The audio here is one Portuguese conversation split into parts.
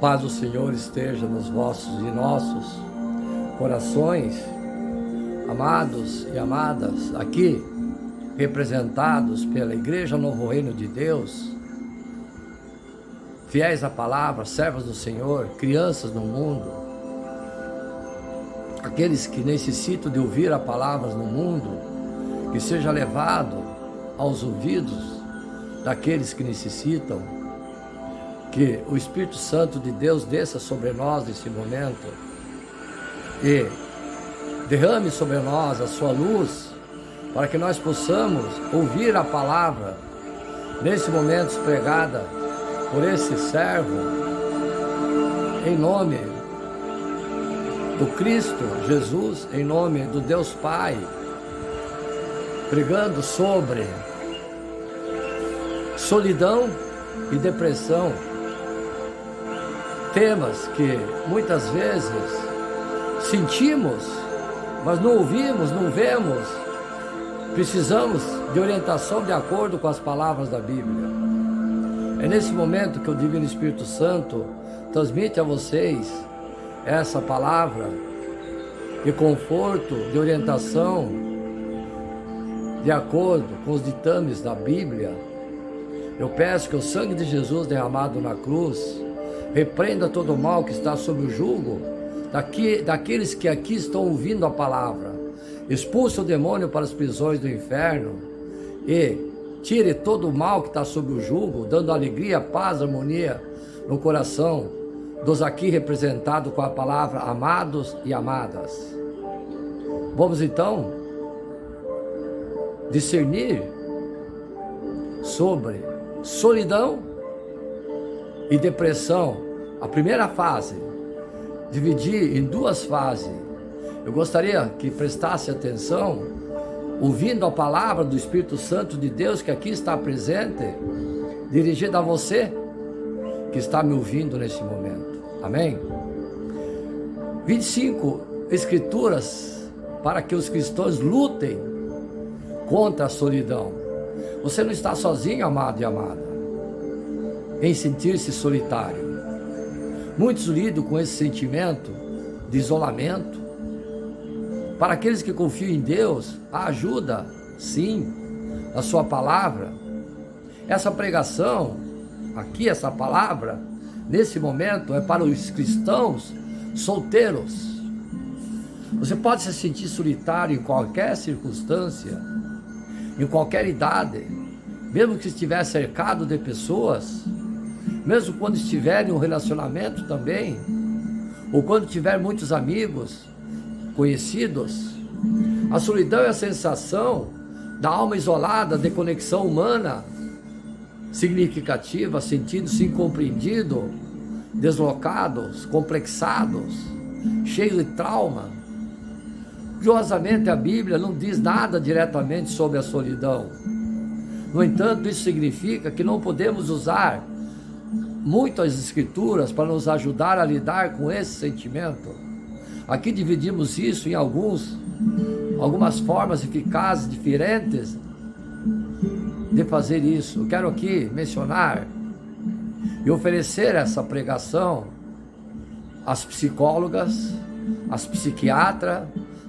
paz do Senhor esteja nos vossos e nossos corações, amados e amadas, aqui representados pela Igreja Novo Reino de Deus, fiéis à palavra, servos do Senhor, crianças no mundo, aqueles que necessitam de ouvir a palavra no mundo, que seja levado aos ouvidos daqueles que necessitam, que o Espírito Santo de Deus desça sobre nós nesse momento e derrame sobre nós a sua luz, para que nós possamos ouvir a palavra nesse momento pregada por esse servo, em nome do Cristo Jesus, em nome do Deus Pai, pregando sobre solidão e depressão, temas que muitas vezes sentimos, mas não ouvimos, não vemos. Precisamos de orientação de acordo com as palavras da Bíblia. É nesse momento que o Divino Espírito Santo transmite a vocês essa palavra de conforto, de orientação, de acordo com os ditames da Bíblia. Eu peço que o sangue de Jesus derramado na cruz repreenda todo o mal que está sob o jugo daqueles que aqui estão ouvindo a palavra. Expulse o demônio para as prisões do inferno e tire todo o mal que está sob o jugo, dando alegria, paz, harmonia no coração dos aqui representados com a palavra amados e amadas. Vamos então discernir sobre solidão e depressão. A primeira fase, dividir em duas fases. Eu gostaria que prestasse atenção, ouvindo a palavra do Espírito Santo de Deus que aqui está presente, dirigida a você que está me ouvindo nesse momento. Amém? 25 escrituras para que os cristãos lutem contra a solidão. Você não está sozinho, amado e amada, em sentir-se solitário. Muitos lidam com esse sentimento de isolamento. Para aqueles que confiam em Deus, a ajuda, sim, a sua palavra. Essa pregação, aqui essa palavra, nesse momento, é para os cristãos solteiros. Você pode se sentir solitário em qualquer circunstância, em qualquer idade, mesmo que estiver cercado de pessoas, mesmo quando estiver em um relacionamento também, ou quando tiver muitos amigos, conhecidos. A solidão é a sensação da alma isolada, de conexão humana significativa, sentindo-se incompreendido, deslocados, complexados, cheios de trauma. Curiosamente, a Bíblia não diz nada diretamente sobre a solidão. No entanto, isso significa que não podemos usar muitas escrituras para nos ajudar a lidar com esse sentimento. Aqui dividimos isso em algumas formas eficazes, diferentes de fazer isso. Eu quero aqui mencionar e oferecer essa pregação às psicólogas, às psiquiatras,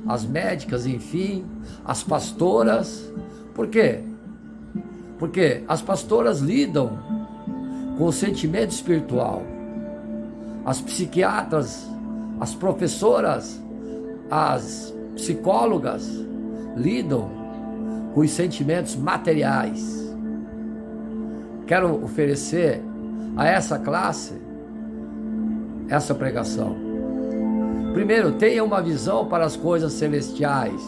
às médicas, enfim, às pastoras. Por quê? Porque as pastoras lidam com o sentimento espiritual. As psiquiatras, as professoras, as psicólogas lidam com os sentimentos materiais. Quero oferecer a essa classe essa pregação. Primeiro, tenha uma visão para as coisas celestiais.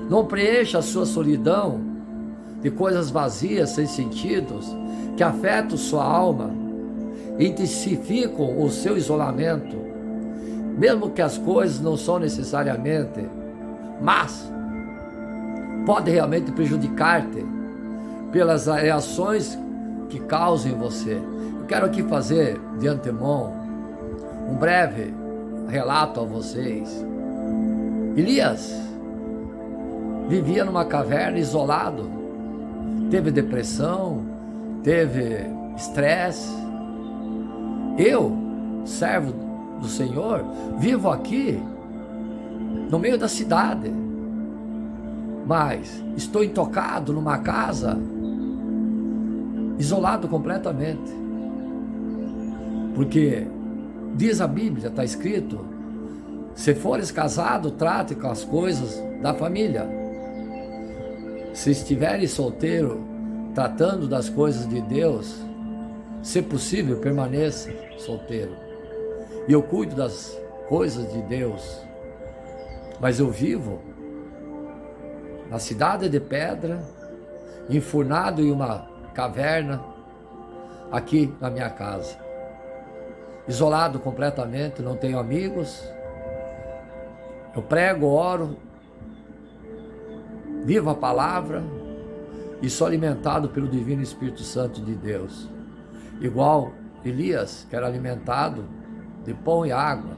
Não preencha a sua solidão de coisas vazias, sem sentidos, que afetam sua alma, intensificam o seu isolamento, mesmo que as coisas não são necessariamente, mas pode realmente prejudicar-te pelas reações que causam em você. Eu quero aqui fazer de antemão um breve relato a vocês. Elias vivia numa caverna isolado, teve depressão, teve estresse. Eu servo do Senhor, vivo aqui, no meio da cidade, mas estou intocado numa casa, isolado completamente, porque diz a Bíblia, está escrito, se fores casado, trate com as coisas da família. Se estiveres solteiro, tratando das coisas de Deus, se possível, permaneça solteiro. E eu cuido das coisas de Deus, mas eu vivo na cidade de pedra, enfurnado em uma caverna, aqui na minha casa, isolado completamente, não tenho amigos. Eu prego, oro, vivo a palavra e sou alimentado pelo Divino Espírito Santo de Deus, igual Elias, que era alimentado de pão e água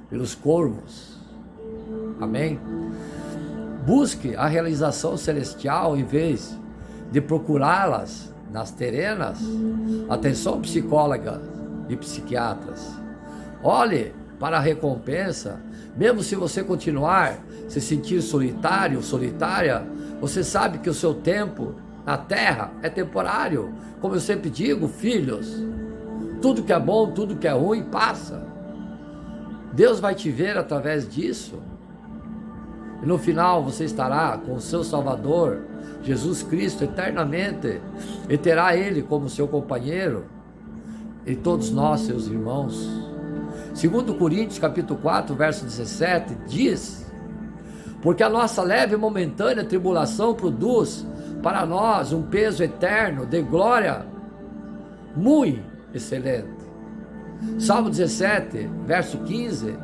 pelos corvos. Amém? Busque a realização celestial em vez de procurá-las nas terenas. Atenção, psicóloga e psiquiatras, olhe para a recompensa. Mesmo se você continuar se sentir solitário, solitária, você sabe que o seu tempo na terra é temporário. Como eu sempre digo, filhos, tudo que é bom, tudo que é ruim passa. Deus vai te ver através disso, e no final você estará com o seu Salvador, Jesus Cristo, eternamente, e terá Ele como seu companheiro, e todos nós, seus irmãos. Segundo Coríntios capítulo 4, verso 17, diz: porque a nossa leve e momentânea tribulação produz para nós um peso eterno de glória muito excelente. Salmo 17, verso 15,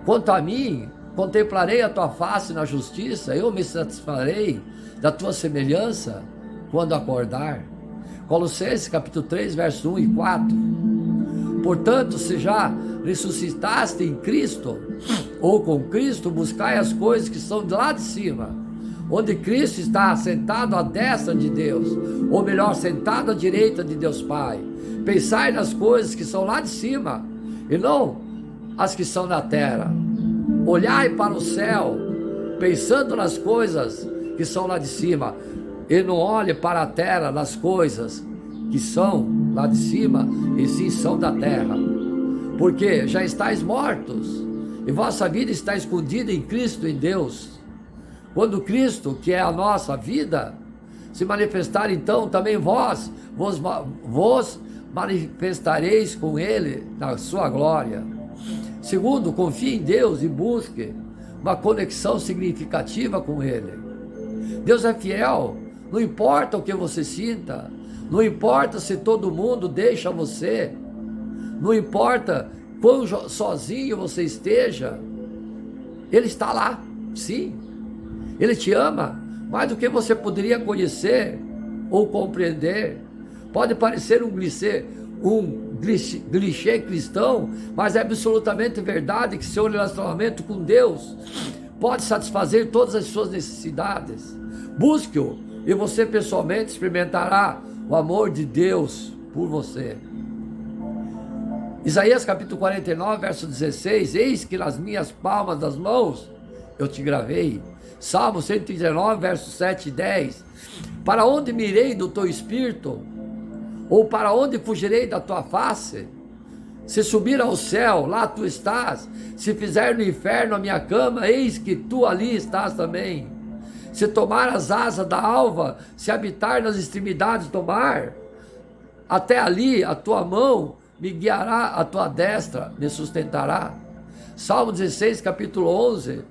quanto a mim, contemplarei a tua face na justiça, eu me satisfarei da tua semelhança quando acordar. Colossenses capítulo 3, verso 1 e 4. Portanto, se já ressuscitaste em Cristo, ou com Cristo, buscai as coisas que são de lá de cima, onde Cristo está sentado à destra de Deus, ou melhor, sentado à direita de Deus Pai. Pensai nas coisas que são lá de cima, e não as que são na terra. Olhai para o céu, pensando nas coisas que são lá de cima, e não olhe para a terra, nas coisas que são lá de cima, e sim são da terra. Porque já estáis mortos, e vossa vida está escondida em Cristo, em Deus. Quando Cristo, que é a nossa vida, se manifestar, então também vos manifestareis com Ele na sua glória. Segundo, confie em Deus e busque uma conexão significativa com Ele. Deus é fiel, não importa o que você sinta, não importa se todo mundo deixa você, não importa quão sozinho você esteja, Ele está lá, sim. Ele te ama mais do que você poderia conhecer ou compreender. Pode parecer um clichê cristão, mas é absolutamente verdade que seu relacionamento com Deus pode satisfazer todas as suas necessidades. Busque-o e você pessoalmente experimentará o amor de Deus por você. Isaías capítulo 49, verso 16, eis que nas minhas palmas das mãos eu te gravei. Salmo 119, verso 7 e 10, para onde me irei do teu espírito? Ou para onde fugirei da tua face? Se subir ao céu, lá tu estás. Se fizer no inferno a minha cama, eis que tu ali estás também. Se tomar as asas da alva, se habitar nas extremidades do mar, até ali a tua mão me guiará, a tua destra me sustentará. Salmo 16, capítulo 11,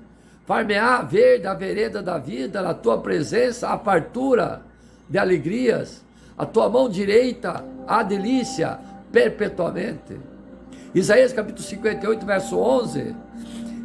far-me-á verde a vereda da vida, na tua presença a fartura de alegrias, a tua mão direita a delícia perpetuamente. Isaías capítulo 58, verso 11,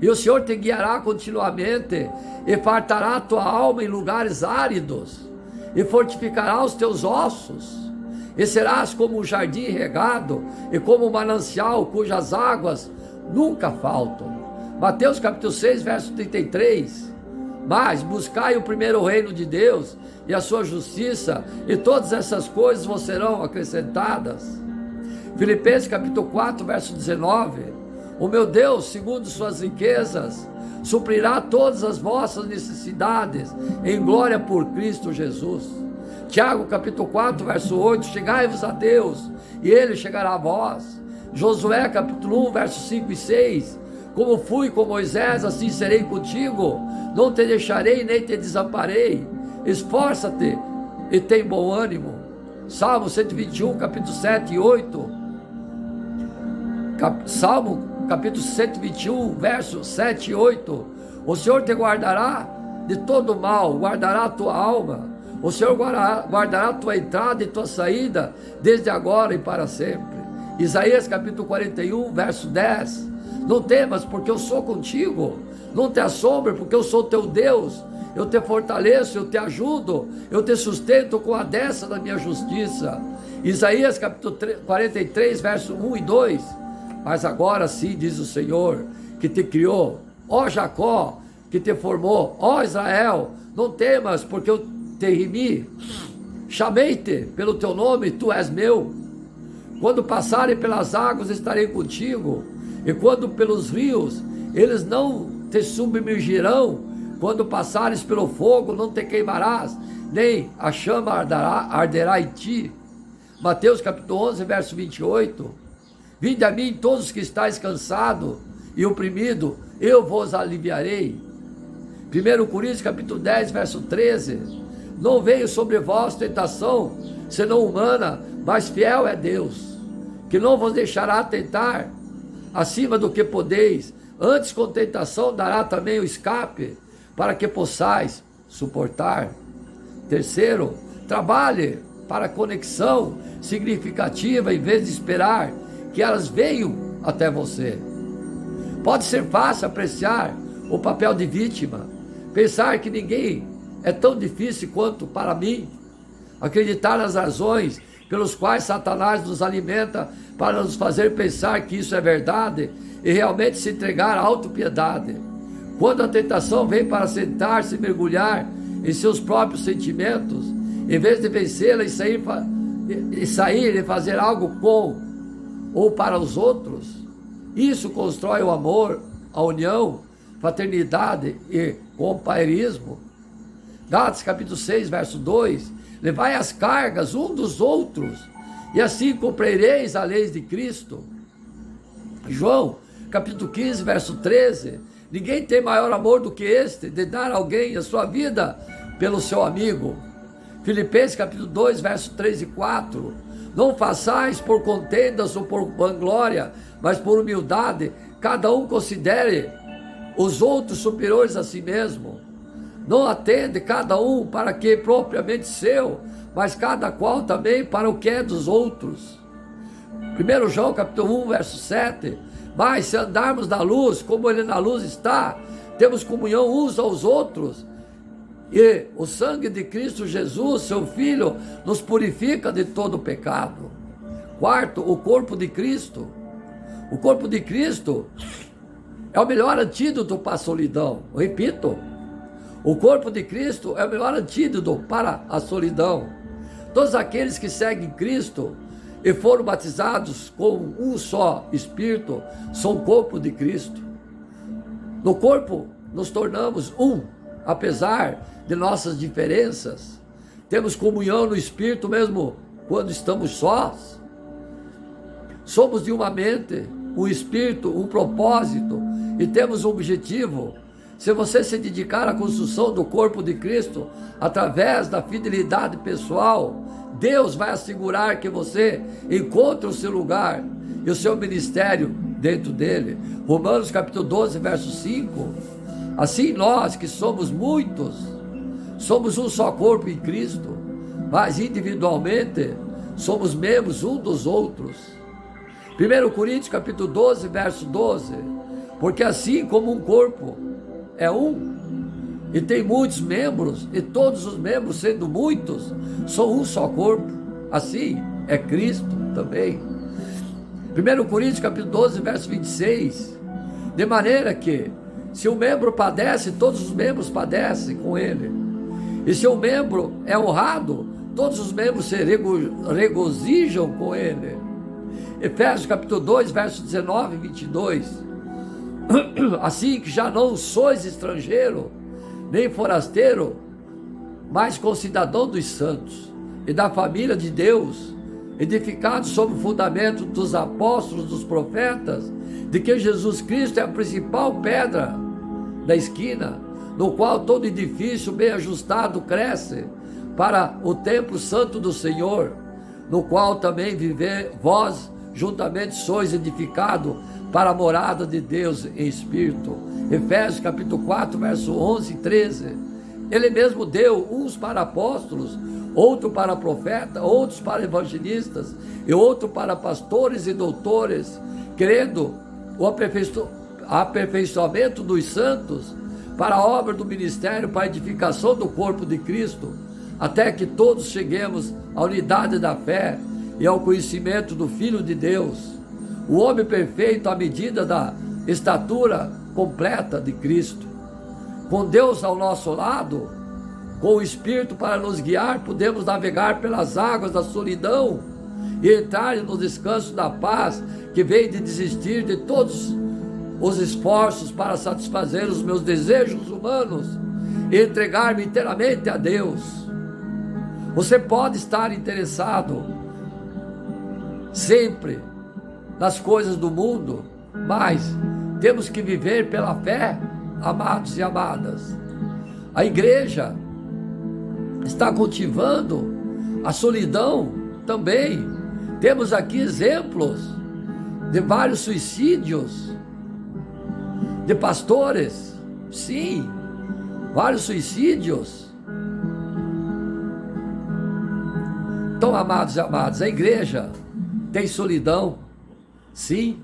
e o Senhor te guiará continuamente, e fartará a tua alma em lugares áridos, e fortificará os teus ossos, e serás como um jardim regado, e como um manancial cujas águas nunca faltam. Mateus capítulo 6, verso 33, mas buscai o primeiro reino de Deus, e a sua justiça, e todas essas coisas vos serão acrescentadas. Filipenses capítulo 4, verso 19. O meu Deus, segundo suas riquezas, suprirá todas as vossas necessidades em glória por Cristo Jesus. Tiago capítulo 4, verso 8. Chegai-vos a Deus, e Ele chegará a vós. Josué capítulo 1, verso 5 e 6. Como fui com Moisés, assim serei contigo. Não te deixarei, nem te desamparei. Esforça-te e tem bom ânimo. Salmo 121, capítulo 7 e 8. Salmo capítulo 121, verso 7 e 8. O Senhor te guardará de todo mal, guardará a tua alma. O Senhor guardará a tua entrada e tua saída, desde agora e para sempre. Isaías capítulo 41, verso 10. Não temas, porque eu sou contigo. Não te assombres, porque eu sou teu Deus. Eu te fortaleço, eu te ajudo, eu te sustento com a destra da minha justiça. Isaías capítulo 43, verso 1 e 2. Mas agora sim, diz o Senhor, que te criou, ó Jacó, que te formou, ó Israel, não temas, porque eu te remi. Chamei-te pelo teu nome, tu és meu. Quando passarem pelas águas, estarei contigo. E quando pelos rios, eles não te submergirão. Quando passares pelo fogo, não te queimarás, nem a chama arderá em ti. Mateus capítulo 11, verso 28. Vinde a mim todos os que estáis cansados e oprimidos, eu vos aliviarei. 1 Coríntios capítulo 10, verso 13. Não veio sobre vós tentação, senão humana, mas fiel é Deus, que não vos deixará tentar acima do que podeis, antes com tentação dará também o escape, para que possais suportar. Terceiro, trabalhe para conexão significativa, em vez de esperar que elas venham até você. Pode ser fácil apreciar o papel de vítima, pensar que ninguém é tão difícil quanto para mim, acreditar nas razões pelos quais Satanás nos alimenta para nos fazer pensar que isso é verdade e realmente se entregar à autopiedade. Quando a tentação vem para sentar-se e mergulhar em seus próprios sentimentos, em vez de vencê-la e sair e fazer algo com ou para os outros, isso constrói o amor, a união, fraternidade e companheirismo. Gálatas capítulo 6, verso 2. Levai as cargas um dos outros, e assim cumprireis a lei de Cristo. João capítulo 15, verso 13. Ninguém tem maior amor do que este, de dar a alguém a sua vida pelo seu amigo. Filipenses capítulo 2, verso 3 e 4. Não façais por contendas ou por vanglória, mas por humildade, cada um considere os outros superiores a si mesmo. Não atende cada um para que propriamente seu, mas cada qual também para o que é dos outros. 1 João capítulo 1, verso 7. Mas se andarmos na luz, como ele na luz está, temos comunhão uns aos outros, e o sangue de Cristo Jesus, seu Filho, nos purifica de todo pecado. Quarto, o corpo de Cristo. O corpo de Cristo é o melhor antídoto para a solidão. Repito, o corpo de Cristo é o melhor antídoto para a solidão. Todos aqueles que seguem Cristo e foram batizados com um só Espírito são o corpo de Cristo. No corpo nos tornamos um, apesar de nossas diferenças. Temos comunhão no Espírito mesmo quando estamos sós. Somos de uma mente, um Espírito, um propósito e temos um objetivo. Se você se dedicar à construção do corpo de Cristo através da fidelidade pessoal, Deus vai assegurar que você encontre o seu lugar e o seu ministério dentro dele. Romanos capítulo 12, verso 5. Assim nós que somos muitos, somos um só corpo em Cristo, mas individualmente somos membros um dos outros. 1 Coríntios capítulo 12, verso 12. Porque assim como um corpo é um, e tem muitos membros, e todos os membros, sendo muitos, são um só corpo, assim é Cristo também. 1 Coríntios capítulo 12, verso 26. De maneira que, se um membro padece, todos os membros padecem com ele. E se um membro é honrado, todos os membros se regozijam com ele. Efésios capítulo 2, versos 19 e 22. Assim que já não sois estrangeiro, nem forasteiro, mas concidadão dos santos e da família de Deus, edificados sobre o fundamento dos apóstolos, dos profetas, de que Jesus Cristo é a principal pedra da esquina, no qual todo edifício bem ajustado cresce para o templo santo do Senhor, no qual também vós juntamente sois edificado para a morada de Deus em Espírito. Efésios capítulo 4, verso 11 e 13. Ele mesmo deu uns para apóstolos, outro para profeta, outros para evangelistas, e outro para pastores e doutores, querendo o aperfeiçoamento dos santos, para a obra do ministério, para a edificação do corpo de Cristo, até que todos cheguemos à unidade da fé e ao conhecimento do Filho de Deus, o homem perfeito à medida da estatura completa de Cristo. Com Deus ao nosso lado, com o Espírito para nos guiar, podemos navegar pelas águas da solidão e entrar no descanso da paz, que vem de desistir de todos os esforços para satisfazer os meus desejos humanos e entregar-me inteiramente a Deus. Você pode estar interessado sempre nas coisas do mundo, mas temos que viver pela fé, amados e amadas. A igreja está cultivando a solidão também. Temos aqui exemplos de vários suicídios de pastores, sim, vários suicídios. Então, amados e amadas, a igreja tem solidão, sim.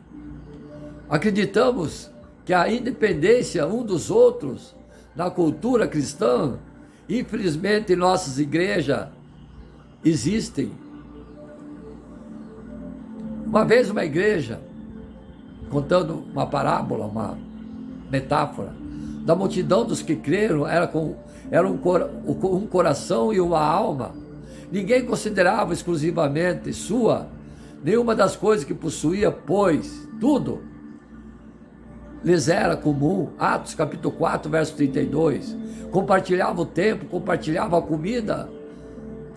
Acreditamos que a independência um dos outros na cultura cristã, infelizmente, em nossas igrejas existem. Uma vez uma igreja, contando uma parábola, uma metáfora, da multidão dos que creram, era um coração e uma alma. Ninguém considerava exclusivamente sua nenhuma das coisas que possuía, pois tudo lhes era comum. Atos capítulo 4, verso 32. Compartilhava o tempo, compartilhava a comida,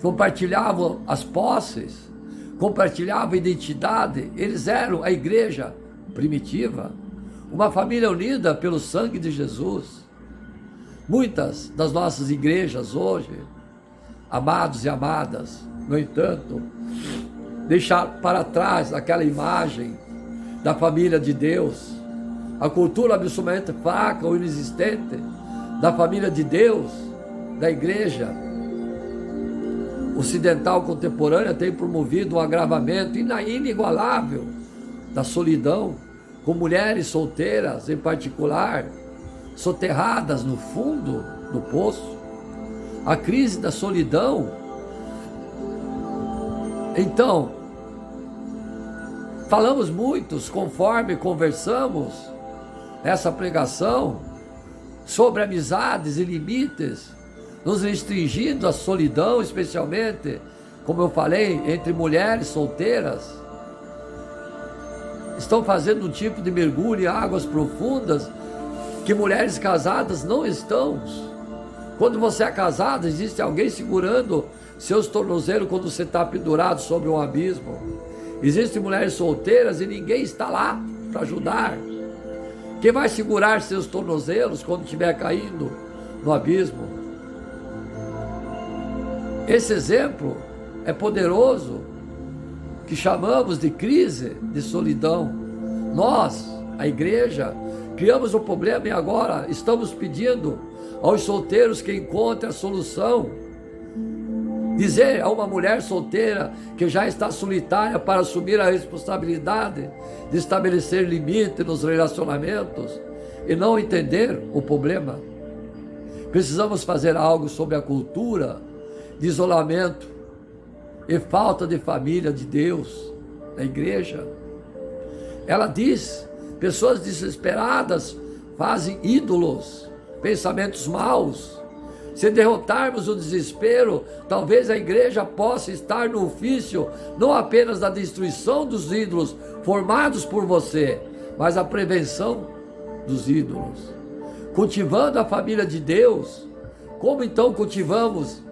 compartilhavam as posses, compartilhavam a identidade. Eles eram a igreja primitiva, uma família unida pelo sangue de Jesus. Muitas das nossas igrejas hoje, amados e amadas, no entanto, deixaram para trás aquela imagem da família de Deus, a cultura absolutamente fraca ou inexistente da família de Deus, da igreja ocidental contemporânea tem promovido um agravamento inigualável da solidão, com mulheres solteiras, em particular, soterradas no fundo do poço. A crise da solidão. Então, falamos muitos, conforme conversamos nessa pregação, sobre amizades e limites, nos restringindo à solidão, especialmente, como eu falei, entre mulheres solteiras. Estão fazendo um tipo de mergulho em águas profundas que mulheres casadas não estão. Quando você é casado, existe alguém segurando seus tornozelos quando você está pendurado sobre um abismo. Existem mulheres solteiras e ninguém está lá para ajudar. Quem vai segurar seus tornozelos quando estiver caindo no abismo? Esse exemplo é poderoso, que chamamos de crise de solidão. Nós, a igreja, criamos o problema e agora estamos pedindo aos solteiros que encontrem a solução. Dizer a uma mulher solteira que já está solitária para assumir a responsabilidade de estabelecer limite nos relacionamentos e não entender o problema. Precisamos fazer algo sobre a cultura de isolamento e falta de família de Deus na igreja. Ela diz: pessoas desesperadas fazem ídolos, pensamentos maus, Se derrotarmos o desespero, talvez a igreja possa estar no ofício não apenas da destruição dos ídolos formados por você, mas a prevenção dos ídolos. Cultivando a família de Deus, como então cultivamos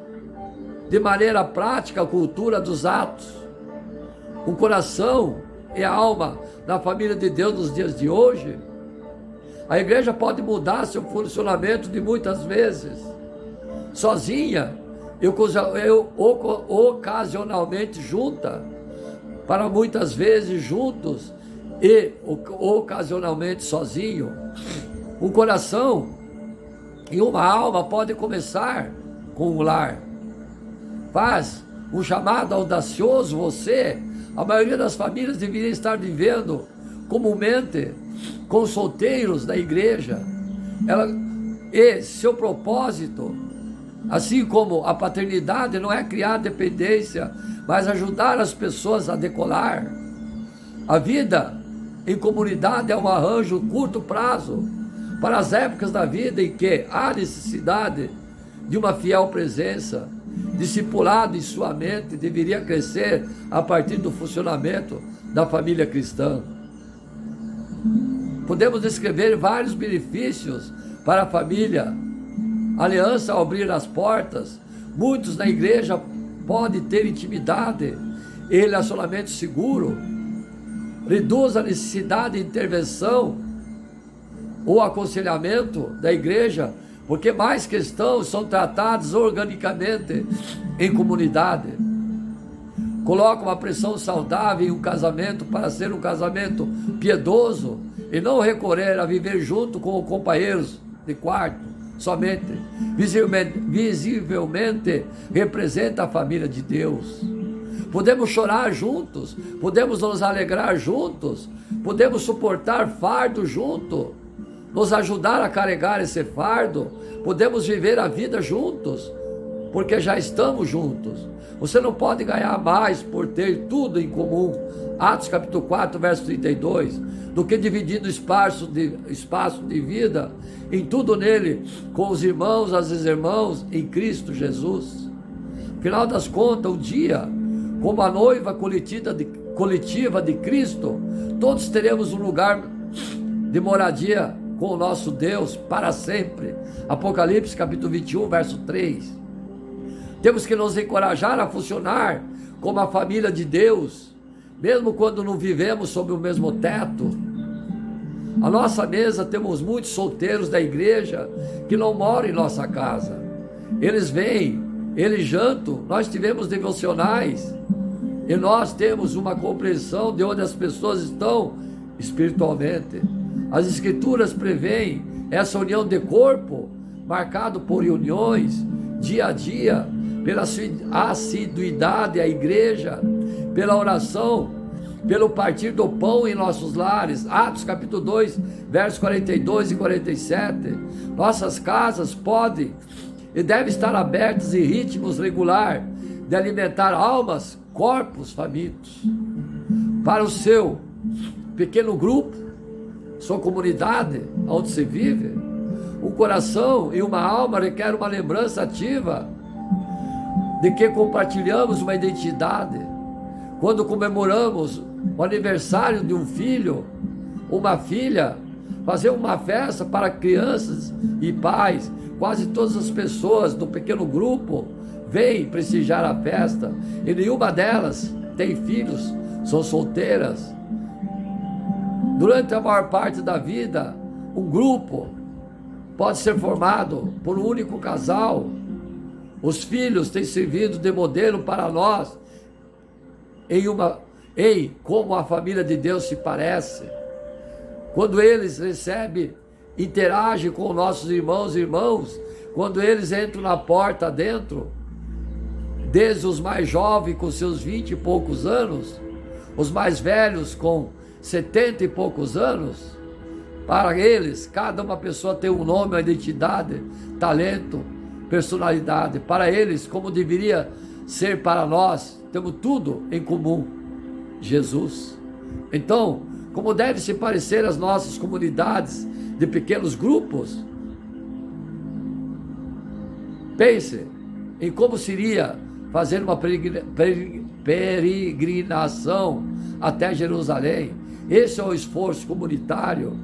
de maneira prática a cultura dos atos? O coração e a alma da família de Deus nos dias de hoje. A igreja pode mudar seu funcionamento de muitas vezes sozinha, eu ocasionalmente junta, para muitas vezes juntos e ocasionalmente sozinho. Um coração e uma alma podem começar com um lar. Faz um chamado audacioso você. A maioria das famílias deveria estar vivendo comumente com solteiros da igreja. E seu propósito, assim como a paternidade, não é criar dependência, mas ajudar as pessoas a decolar. A vida em comunidade é um arranjo curto prazo para as épocas da vida em que há necessidade de uma fiel presença. Discipulado em sua mente deveria crescer a partir do funcionamento da família cristã. Podemos descrever vários benefícios para a família. Aliança ao abrir as portas. Muitos na igreja podem ter intimidade e relacionamento seguro. Reduz a necessidade de intervenção ou aconselhamento da igreja, porque mais questões são tratadas organicamente em comunidade. Coloca uma pressão saudável em um casamento para ser um casamento piedoso e não recorrer a viver junto com companheiros de quarto somente. Visivelmente representa a família de Deus. Podemos chorar juntos, podemos nos alegrar juntos, podemos suportar fardo junto, nos ajudar a carregar esse fardo, podemos viver a vida juntos, porque já estamos juntos. Você não pode ganhar mais por ter tudo em comum, Atos capítulo 4, verso 32, do que dividindo espaço de vida em tudo nele, com os irmãos, as irmãs, em Cristo Jesus. Afinal das contas, um dia, como a noiva coletiva de Cristo, todos teremos um lugar de moradia com o nosso Deus para sempre. Apocalipse capítulo 21, verso 3. Temos que nos encorajar a funcionar como a família de Deus, mesmo quando não vivemos sob o mesmo teto. À nossa mesa temos muitos solteiros da igreja que não moram em nossa casa. Eles vêm, eles jantam, nós tivemos devocionais e nós temos uma compreensão de onde as pessoas estão espiritualmente. As escrituras prevêem essa união de corpo, marcado por reuniões, dia a dia, pela assiduidade à igreja, pela oração, pelo partir do pão em nossos lares. Atos capítulo 2, versos 42 e 47. Nossas casas podem e devem estar abertas em ritmos regular de alimentar almas, corpos famintos. Para o seu pequeno grupo, sua comunidade, onde se vive, um coração e uma alma requer uma lembrança ativa de que compartilhamos uma identidade. Quando comemoramos o aniversário de um filho, uma filha, fazer uma festa para crianças e pais, quase todas as pessoas do pequeno grupo vêm prestigiar a festa, e nenhuma delas tem filhos, são solteiras. Durante a maior parte da vida, um grupo pode ser formado por um único casal. Os filhos têm servido de modelo para nós em como a família de Deus se parece. Quando eles recebem, interagem com nossos irmãos e irmãs, quando eles entram na porta dentro, desde os mais jovens com seus 20 e poucos anos, os mais velhos com 70 e poucos anos, para eles, cada uma pessoa tem um nome, uma identidade, talento, personalidade. Para eles, como deveria ser para nós, temos tudo em comum: Jesus. Então, como deve se parecer as nossas comunidades de pequenos grupos? Pense em como seria fazer uma peregrinação até Jerusalém. Esse é o esforço comunitário.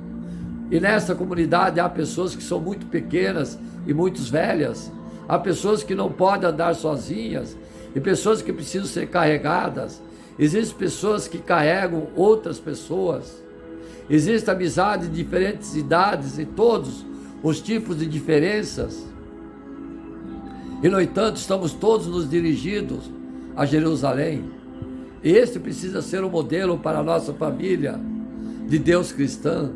E nessa comunidade há pessoas que são muito pequenas e muito velhas. Há pessoas que não podem andar sozinhas e pessoas que precisam ser carregadas. Existem pessoas que carregam outras pessoas. Existe amizade de diferentes idades e todos os tipos de diferenças. E, no entanto, estamos todos nos dirigindo a Jerusalém. E este precisa ser um modelo para a nossa família de Deus cristã,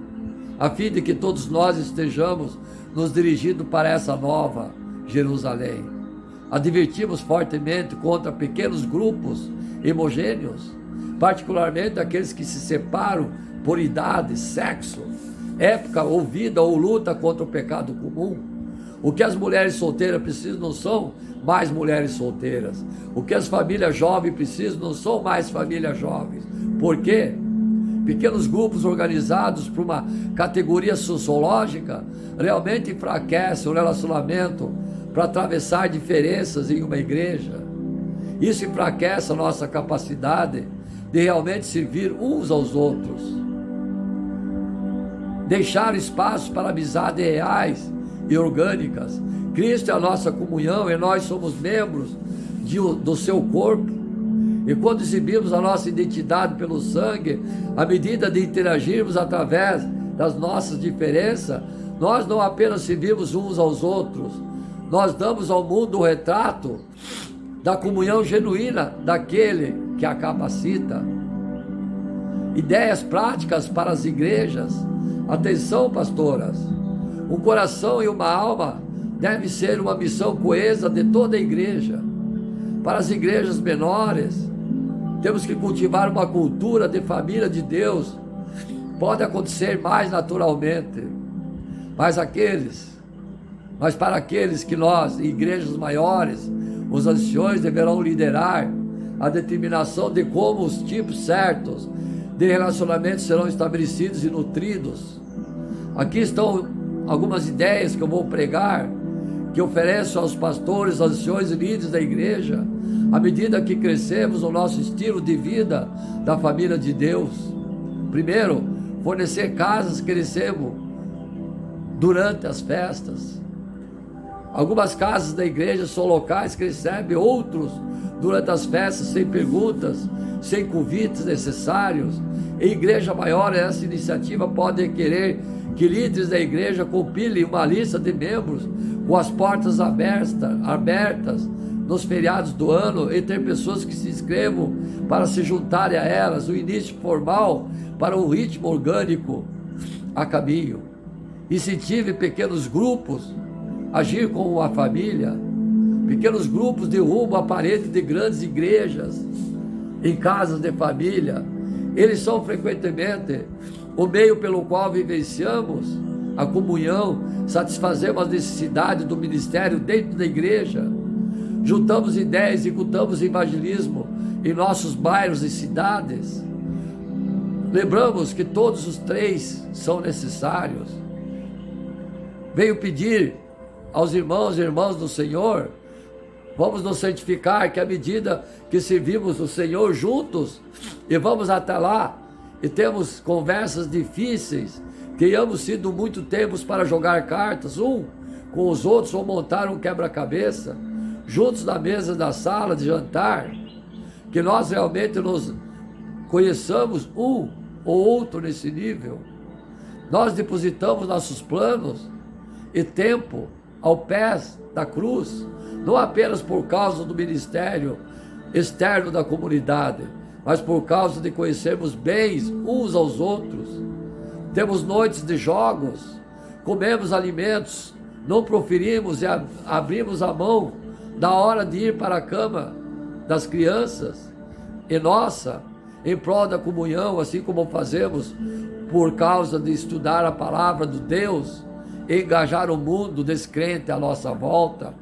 a fim de que todos nós estejamos nos dirigindo para essa nova Jerusalém. Advertimos fortemente contra pequenos grupos homogêneos, particularmente aqueles que se separam por idade, sexo, época ou vida ou luta contra o pecado comum. O que as mulheres solteiras precisam não são mais mulheres solteiras. O que as famílias jovens precisam não são mais famílias jovens. Por quê? Pequenos grupos organizados por uma categoria sociológica realmente enfraquecem o relacionamento para atravessar diferenças em uma igreja. Isso enfraquece a nossa capacidade de realmente servir uns aos outros. Deixar espaço para amizades reais e orgânicas. Cristo é a nossa comunhão e nós somos membros do seu corpo. E quando exibimos a nossa identidade pelo sangue, à medida de interagirmos através das nossas diferenças, nós não apenas servimos uns aos outros, nós damos ao mundo o retrato da comunhão genuína daquele que a capacita. Ideias práticas para as igrejas. Atenção, pastoras. Um coração e uma alma deve ser uma missão coesa de toda a igreja. Para as igrejas menores, temos que cultivar uma cultura de família de Deus. Pode acontecer mais naturalmente, mas para aqueles que nós, em igrejas maiores, os anciões deverão liderar a determinação de como os tipos certos de relacionamentos serão estabelecidos e nutridos. Aqui estão algumas ideias que eu vou pregar, que ofereço aos pastores, anciões e líderes da igreja, à medida que crescemos no nosso estilo de vida da família de Deus. Primeiro, fornecer casas que recebam durante as festas. Algumas casas da igreja são locais que recebem outros durante as festas, sem perguntas, sem convites necessários. Em igreja maior, essa iniciativa pode requerer que líderes da igreja compilem uma lista de membros com as portas abertas nos feriados do ano e ter pessoas que se inscrevam para se juntarem a elas, o início formal para um ritmo orgânico a caminho. Incentive pequenos grupos a agir como uma família, pequenos grupos de rumo à parede de grandes igrejas, em casas de família. Eles são frequentemente o meio pelo qual vivenciamos a comunhão, satisfazemos as necessidades do ministério dentro da igreja, juntamos ideias e executamos evangelismo em nossos bairros e cidades. Lembramos que todos os três são necessários. Venho pedir aos irmãos e irmãs do Senhor, vamos nos santificar, que à medida que servimos o Senhor juntos, e vamos até lá, e temos conversas difíceis, tenhamos sido muito tempos para jogar cartas, com os outros, ou montar um quebra-cabeça, juntos na mesa da sala de jantar, que nós realmente nos conheçamos um ou outro nesse nível. Nós depositamos nossos planos e tempo ao pé da cruz, não apenas por causa do ministério externo da comunidade, mas por causa de conhecermos bem uns aos outros. Temos noites de jogos, comemos alimentos, não proferimos e abrimos a mão da hora de ir para a cama das crianças e nossa, em prol da comunhão, assim como fazemos por causa de estudar a palavra de Deus e engajar o mundo descrente à nossa volta.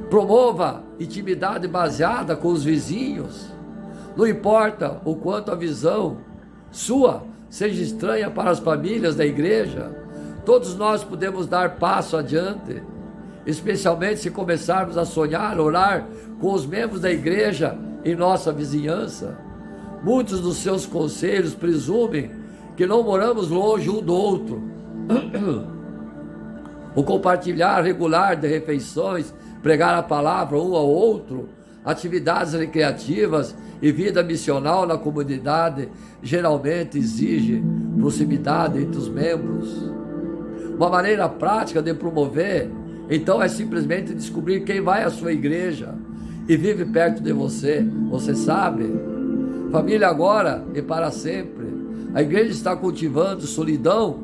Promova intimidade baseada com os vizinhos. Não importa o quanto a visão sua seja estranha para as famílias da igreja, todos nós podemos dar passo adiante especialmente se começarmos a sonhar, orar com os membros da igreja em nossa vizinhança. Muitos dos seus conselhos presumem que não moramos longe um do outro. O compartilhar regular de refeições, pregar a palavra um ao outro, atividades recreativas e vida missional na comunidade geralmente exige proximidade entre os membros. Uma maneira prática de promover, então, é simplesmente descobrir quem vai à sua igreja e vive perto de você. Você sabe? Família agora e para sempre. A igreja está cultivando solidão.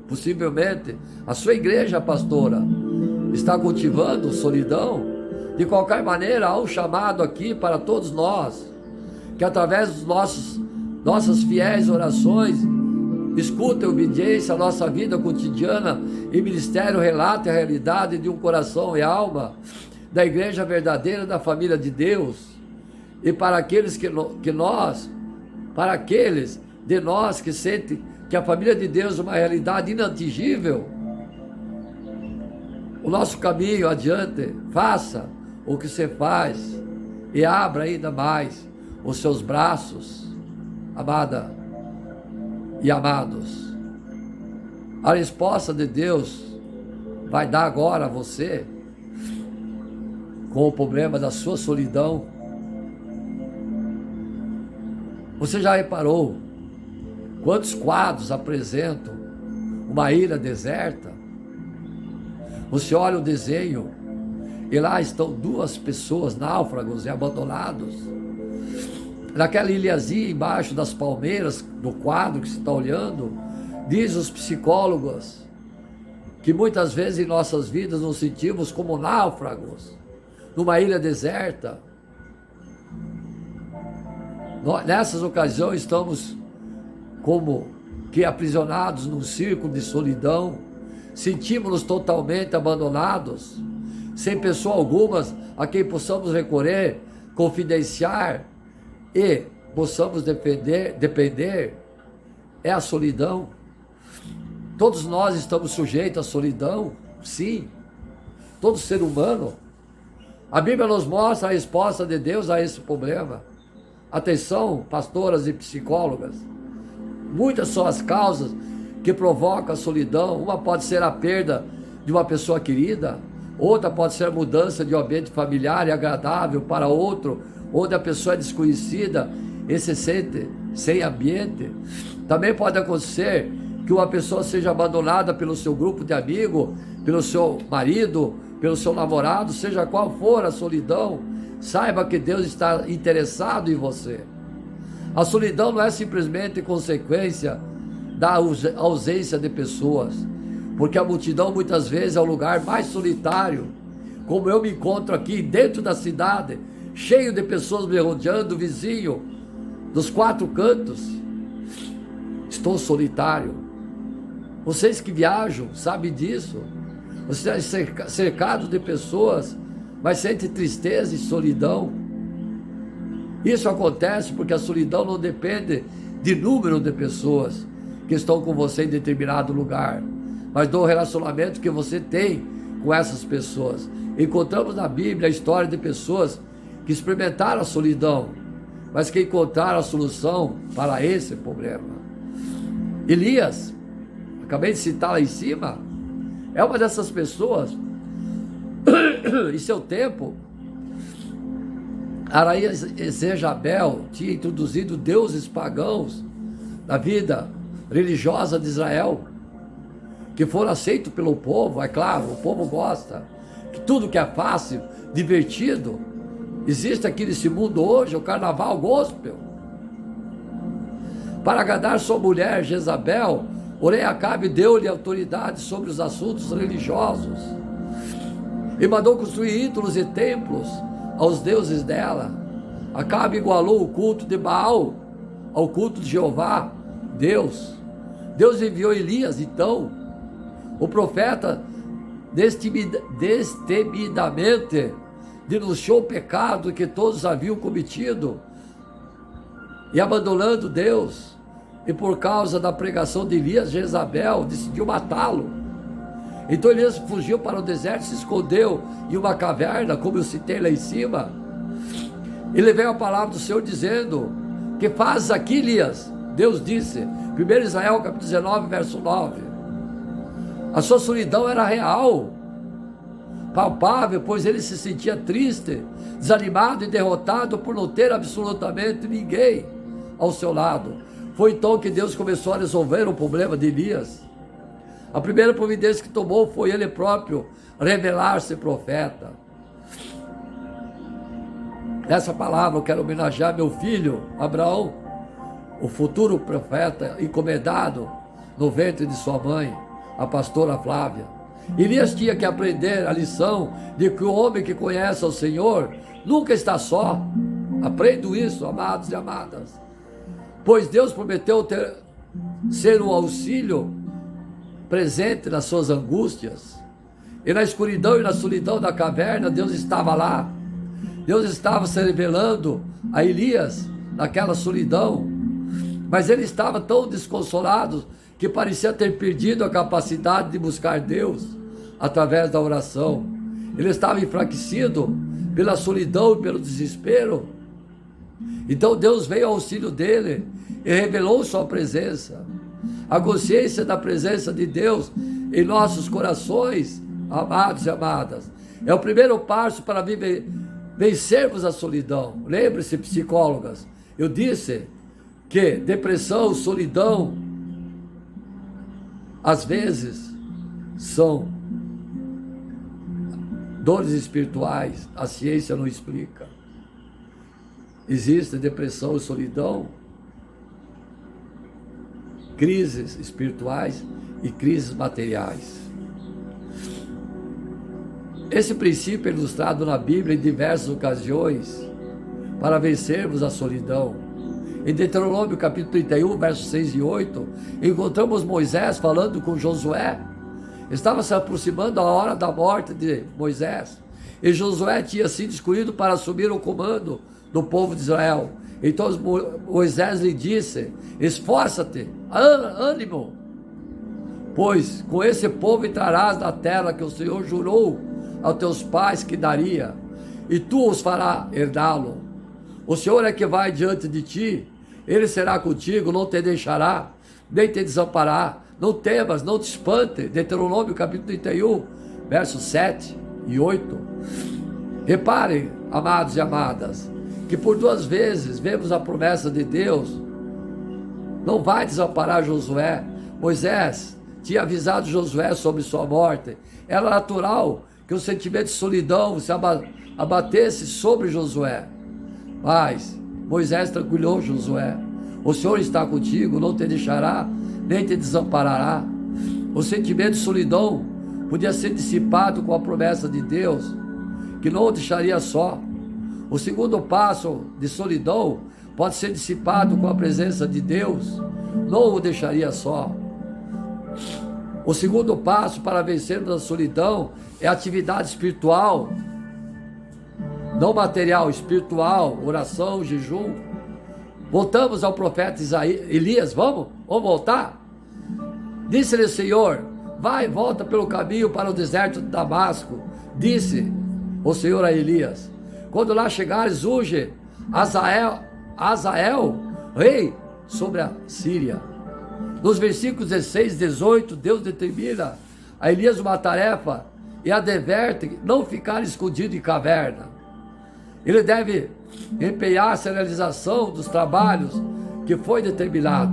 Possivelmente a sua igreja, pastora, está cultivando solidão. De qualquer maneira, há um chamado aqui para todos nós, que através dos nossas fiéis orações, escuta e obediência, a nossa vida cotidiana e ministério relata a realidade de um coração e alma da igreja verdadeira, da família de Deus. E para aqueles para aqueles de nós que sentem que a família de Deus é uma realidade inatingível, o nosso caminho adiante, faça o que você faz e abra ainda mais os seus braços, amada e amados. A resposta de Deus vai dar agora a você com o problema da sua solidão. Você já reparou quantos quadros apresentam uma ilha deserta? Você olha o desenho e lá estão duas pessoas, náufragos e abandonados. Naquela ilhazinha embaixo das palmeiras do quadro que você está olhando, diz os psicólogos que muitas vezes em nossas vidas nos sentimos como náufragos numa ilha deserta. Nessas ocasiões estamos como que aprisionados num círculo de solidão, sentimos-nos totalmente abandonados, sem pessoa alguma a quem possamos recorrer, confidenciar e possamos depender. É a solidão. Todos nós estamos sujeitos à solidão, sim, todo ser humano. A Bíblia nos mostra a resposta de Deus a esse problema. Atenção, pastoras e psicólogas, muitas são as causas que provocam a solidão. Uma pode ser a perda de uma pessoa querida, outra pode ser a mudança de um ambiente familiar e agradável para outro, onde a pessoa é desconhecida e se sente sem ambiente. Também pode acontecer que uma pessoa seja abandonada pelo seu grupo de amigos, pelo seu marido, pelo seu namorado, seja qual for a solidão. Saiba que Deus está interessado em você. A solidão não é simplesmente consequência da ausência de pessoas, porque a multidão muitas vezes é o lugar mais solitário. Como eu me encontro aqui dentro da cidade, cheio de pessoas me rodeando, vizinho, dos quatro cantos, estou solitário. Vocês que viajam sabem disso. Você é cercado de pessoas, mas sente tristeza e solidão. Isso acontece porque a solidão não depende de número de pessoas que estão com você em determinado lugar, mas do relacionamento que você tem com essas pessoas. Encontramos na Bíblia a história de pessoas que experimentaram a solidão, mas que encontraram a solução para esse problema. Elias, acabei de citar lá em cima, é uma dessas pessoas. Em seu tempo, a rainha Jezabel tinha introduzido deuses pagãos na vida religiosa de Israel, que foram aceitos pelo povo. É claro, o povo gosta, que tudo que é fácil, divertido. Existe aqui nesse mundo hoje o carnaval gospel. Para agradar sua mulher Jezabel, porém Acabe deu-lhe autoridade sobre os assuntos religiosos e mandou construir ídolos e templos aos deuses dela. Acabe igualou o culto de Baal ao culto de Jeová, Deus. Deus enviou Elias, então, o profeta, destemidamente denunciou o pecado que todos haviam cometido e abandonando Deus. E por causa da pregação de Elias, Jezabel decidiu matá-lo. Então Elias fugiu para o deserto, se escondeu em uma caverna, como eu citei lá em cima. Ele veio a palavra do Senhor dizendo: que fazes aqui, Elias? Deus disse, 1 Israel capítulo 19, verso 9. A sua solidão era real, palpável, pois ele se sentia triste, desanimado e derrotado por não ter absolutamente ninguém ao seu lado. Foi então que Deus começou a resolver o problema de Elias. A primeira providência que tomou foi ele próprio revelar-se profeta. Nessa palavra eu quero homenagear meu filho Abraão, o futuro profeta encomendado no ventre de sua mãe, a pastora Flávia. Elias tinha que aprender a lição de que o homem que conhece ao Senhor nunca está só. Aprendo isso, amados e amadas, pois Deus prometeu ser um auxílio presente nas suas angústias. E na escuridão e na solidão da caverna, Deus estava lá. Deus estava se revelando a Elias naquela solidão, mas ele estava tão desconsolado que parecia ter perdido a capacidade de buscar Deus através da oração. Ele estava enfraquecido pela solidão e pelo desespero. Então Deus veio ao auxílio dele e revelou sua presença. A consciência da presença de Deus em nossos corações, amados e amadas, é o primeiro passo para vencermos a solidão. Lembre-se, psicólogas, eu disse que depressão, solidão, às vezes são dores espirituais. A ciência não explica. Existe depressão e solidão, crises espirituais e crises materiais. Esse princípio é ilustrado na Bíblia em diversas ocasiões para vencermos a solidão. Em Deuteronômio capítulo 31, versos 6 e 8, encontramos Moisés falando com Josué. Estava se aproximando a hora da morte de Moisés, e Josué tinha sido escolhido para assumir o comando do povo de Israel. Então Moisés lhe disse: esforça-te, ânimo, pois com esse povo entrarás na terra que o Senhor jurou aos teus pais que daria, e tu os farás herdá-lo. O Senhor é que vai diante de ti, ele será contigo, não te deixará, nem te desamparará. Não temas, não te espante. Deuteronômio capítulo 31, versos 7 e 8. Reparem, amados e amadas, que por duas vezes vemos a promessa de Deus: não vai desamparar Josué. Moisés tinha avisado Josué sobre sua morte. Era natural que o sentimento de solidão se abatesse sobre Josué, mas Moisés tranquilizou Josué: o Senhor está contigo, não te deixará, nem te desamparará. O sentimento de solidão podia ser dissipado com a promessa de Deus, que não o deixaria só. O segundo passo de solidão pode ser dissipado com a presença de Deus, não o deixaria só. O segundo passo para vencermos a solidão é a atividade espiritual, não material, espiritual, oração, jejum. Voltamos ao profeta Elias, vamos voltar? Disse-lhe o Senhor: vai, volta pelo caminho para o deserto de Damasco. Disse o Senhor a Elias: quando lá chegares, unge Azael, rei sobre a Síria. Nos versículos 16 e 18, Deus determina a Elias uma tarefa e adverte não ficar escondido em caverna. Ele deve empenhar-se na realização dos trabalhos que foi determinado.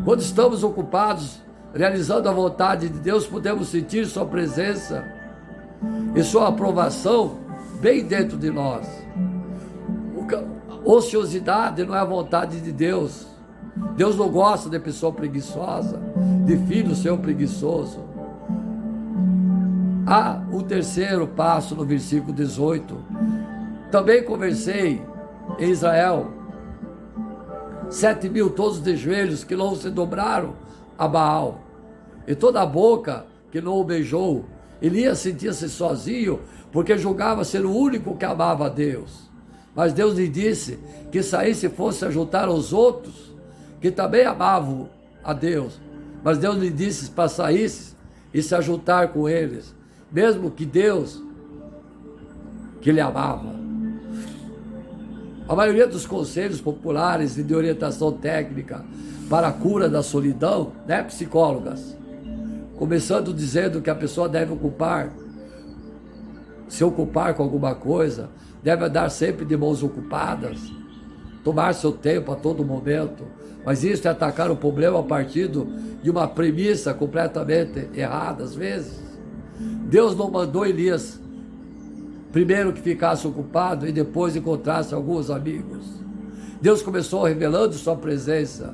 Quando estamos ocupados realizando a vontade de Deus, podemos sentir sua presença e sua aprovação bem dentro de nós. Ociosidade não é a vontade de Deus. Deus não gosta de pessoa preguiçosa, de filho seu preguiçoso. Há um terceiro passo no versículo 18. Também conversei em Israel, 7.000 todos de joelhos que não se dobraram a Baal, e toda a boca que não o beijou. Elias sentia-se sozinho, porque julgava ser o único que amava a Deus. Mas Deus lhe disse que saísse e fosse a juntar aos outros, que também amavam a Deus. Mas Deus lhe disse para saísse e se ajuntar com eles, mesmo que Deus, que ele amava. A maioria dos conselhos populares e de orientação técnica para a cura da solidão, né, psicólogas, começando dizendo que a pessoa deve se ocupar com alguma coisa, deve andar sempre de mãos ocupadas, tomar seu tempo a todo momento, mas isso é atacar o problema a partir de uma premissa completamente errada às vezes. Deus não mandou Elias primeiro que ficasse ocupado e depois encontrasse alguns amigos. Deus começou revelando sua presença.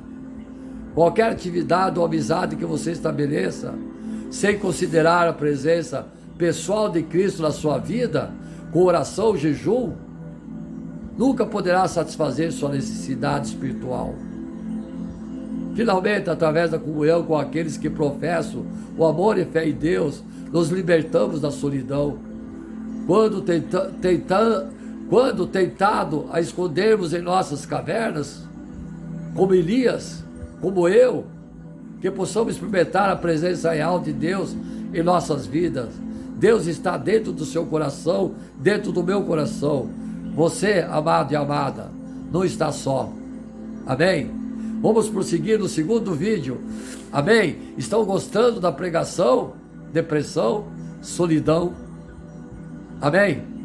Qualquer atividade ou amizade que você estabeleça, sem considerar a presença pessoal de Cristo na sua vida, com oração, jejum, nunca poderá satisfazer sua necessidade espiritual. Finalmente, através da comunhão com aqueles que professam o amor e fé em Deus, nos libertamos da solidão. Quando tentado a escondermos em nossas cavernas, como Elias, como eu, que possamos experimentar a presença real de Deus em nossas vidas. Deus está dentro do seu coração, dentro do meu coração. Você, amado e amada, não está só. Amém? Vamos prosseguir no segundo vídeo. Amém? Estão gostando da pregação? Depressão? Solidão? Amém?